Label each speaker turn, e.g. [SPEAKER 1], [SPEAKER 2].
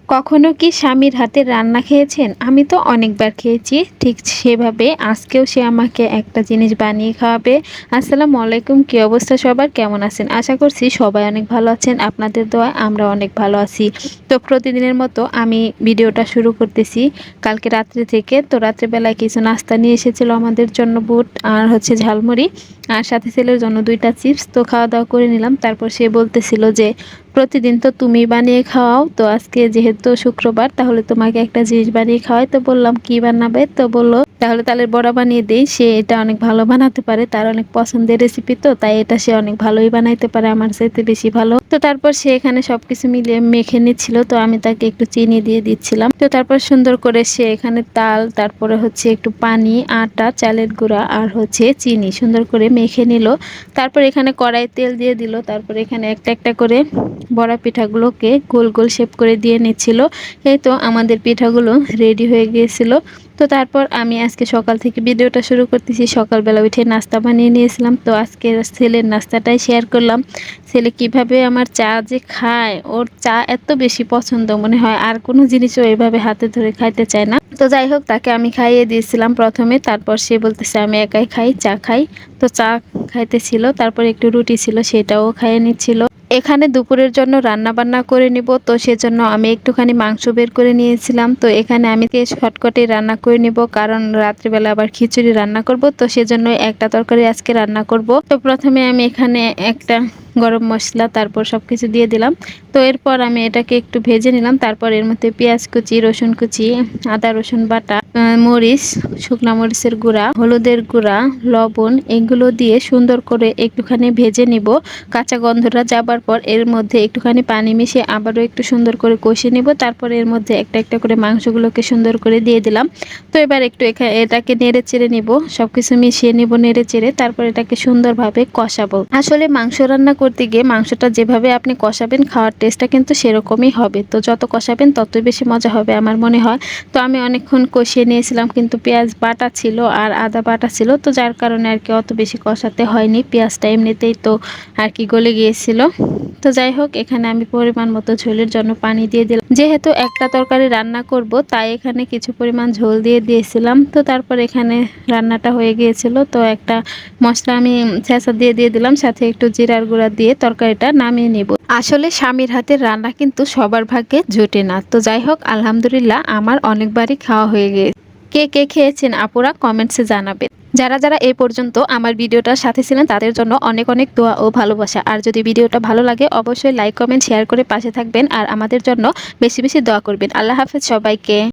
[SPEAKER 1] কখনো কি স্বামীর হাতের রান্না খেয়েছেন? আমি তো অনেকবার খেয়েছি। ঠিক সেভাবে আজকেও সে আমাকে একটা জিনিস বানিয়ে খাওয়াবে। আসসালামু আলাইকুম। কি অবস্থা সবার? কেমন আছেন? আশা করছি সবাই অনেক ভালো আছেন। আপনাদের দোয়ায় আমরা অনেক ভালো আছি। তো প্রতিদিনের মতো আমি ভিডিওটা শুরু করতেছি কালকে রাত্রে থেকে। তো রাত্রেবেলায় কিছু নাস্তা নিয়ে এসেছিল আমাদের জন্য বুট আর হচ্ছে ঝালমুড়ি। আর সাথে ছেলের জন্য ২ টা চিপস। তো খাওয়া-দাওয়া করে নিলাম। তারপর সে বলতেছিল যে, "প্রতিদিন তো তুমি বানিয়ে খাওয়াও। তো আজকে যেহেতু শুক্রবার তাহলে তোমাকে একটা জিনিস বানিয়ে খাওয়াই।" তো বললাম, "কি বানাবে?" তো বলল, "তাহলে তালের বড়া বানিয়ে দেই।" সে এটা অনেক ভালো বানাতে পারে। তার অনেক পছন্দের রেসিপি তো তাই এটা সে অনেক ভালোই বানাইতে পারে, আমার চাইতে বেশি ভালো। তো তারপর সে এখানে সবকিছু মিলিয়ে মেখে নিচ্ছিল। তো আমি তাকে একটু চিনি দিয়ে দিচ্ছিলাম। তো তারপর সুন্দর করে সে এখানে তাল, তারপরে হচ্ছে একটু পানি, আটা, চালের গুঁড়া আর হচ্ছে চিনি সুন্দর করে মেখে নিল। তারপর এখানে কড়াইয়ে তেল দিয়ে দিল। তারপর এখানে একটা একটা করে বড়া পিঠাগুলোকে গোল গোল শেপ করে দিয়ে নিচ্ছিল। এই তো আমাদের পিঠাগুলো রেডি হয়ে গিয়েছিল। তো তারপর আমি আজকে সকাল থেকে ভিডিওটা শুরু করতেছি। সকালবেলা উঠে নাস্তা বানিয়ে নিয়েছিলাম। তো আজকে ছেলের নাস্তাটাই শেয়ার করলাম। ছেলে কিভাবে আমার চা যে খায়, ওর চা এত বেশি পছন্দ, মনে হয় আর কোনো জিনিসও এভাবে হাতে ধরে খাইতে চায় না। তো যাই হোক, তাকে আমি খাইয়ে দিয়েছিলাম প্রথমে। তারপর সে বলতেছে আমি একাই খাই, চা খাই। তো চা খাইতেছিল। তারপর একটু রুটি ছিল সেটাও খাইয়ে নিচ্ছিল। এখানে দুপুরের জন্য রান্না বান্না করে নিব। তো সেজন্য আমি একটুখানি মাংস বের করে নিয়েছিলাম। তো এখানে আমি শর্টকাটে রান্না করে নিব, কারণ রাত্রিবেলা আবার খিচুড়ি রান্না করব। তো সেজন্য একটা তরকারি আজকে রান্না করব। তো প্রথমে আমি এখানে একটা গরম মশলা, তারপর সবকিছু দিয়ে দিলাম। তো এরপর আমি এটাকে একটু ভেজে নিলাম। তারপর এর মধ্যে পেঁয়াজ কুচি, রসুন কুচি, আদা রসুন বাটা, মরিচ, শুকনা মরিচের গুঁড়া, হলুদের গুঁড়া, লবণ এগুলো দিয়ে সুন্দর করে একটুখানি ভেজে নিব। কাঁচা গন্ধটা যাবার পর এর মধ্যে একটুখানি পানি মিশিয়ে আবারও একটু সুন্দর করে কষিয়ে নিব। তারপর এর মধ্যে একটা একটা করে মাংসগুলোকে সুন্দর করে দিয়ে দিলাম। তো এবার একটু এটাকে নেড়ে চেড়ে নিব, সবকিছু মিশিয়ে নিব নেড়ে চেড়ে। তারপর এটাকে সুন্দরভাবে কষাবো। আসলে মাংস রান্না করতে গিয়ে মাংসটা যেভাবে আপনি কষাবেন, খাওয়ার টেস্টটা কিন্তু সেরকমই হবে। তো যত কষাবেন ততই বেশি মজা হবে আমার মনে হয়। তো আমি অনেকক্ষণ কষিয়ে নিয়েছিলাম, কিন্তু পেঁয়াজ বাটা ছিল আর আদা বাটা ছিল, তো যার কারণে আর কি অত বেশি কষাতে হয়নি। পেঁয়াজটা এমনিতেই তো আর কি গলে গিয়েছিল। তো যাই হোক, এখানে আমি পরিমাণ মতো ঝোলের জন্য পানি দিয়ে দিলাম। যেহেতু একটা তরকারি রান্না করব তাই এখানে কিছু পরিমাণ ঝোল দিয়ে দিয়েছিলাম। তো তারপর এখানে রান্নাটা হয়ে গিয়েছিল। তো একটা মশলা আমি ছেঁচা দিয়ে দিলাম, সাথে একটু জিরার গুঁড়া দিয়ে তরকারিটা নামিয়ে নিব। আসলে স্বামীর হাতের রান্না কিন্তু সবার ভাগ্যে জোটে না। তো যাই হোক, আলহামদুলিল্লাহ আমার অনেকবারই খাওয়া হয়ে গিয়েছে। কে কে খেয়েছেন আপুরা কমেন্টসে জানাবেন। যারা যারা এই পর্যন্ত আমার ভিডিওটার সাথে ছিলেন তাদের জন্য অনেক অনেক দোয়া ও ভালোবাসা। আর যদি ভিডিওটা ভালো লাগে অবশ্যই লাইক কমেন্ট শেয়ার করে পাশে থাকবেন আর আমাদের জন্য বেশি বেশি দোয়া করবেন। আল্লাহ হাফেজ সবাইকে।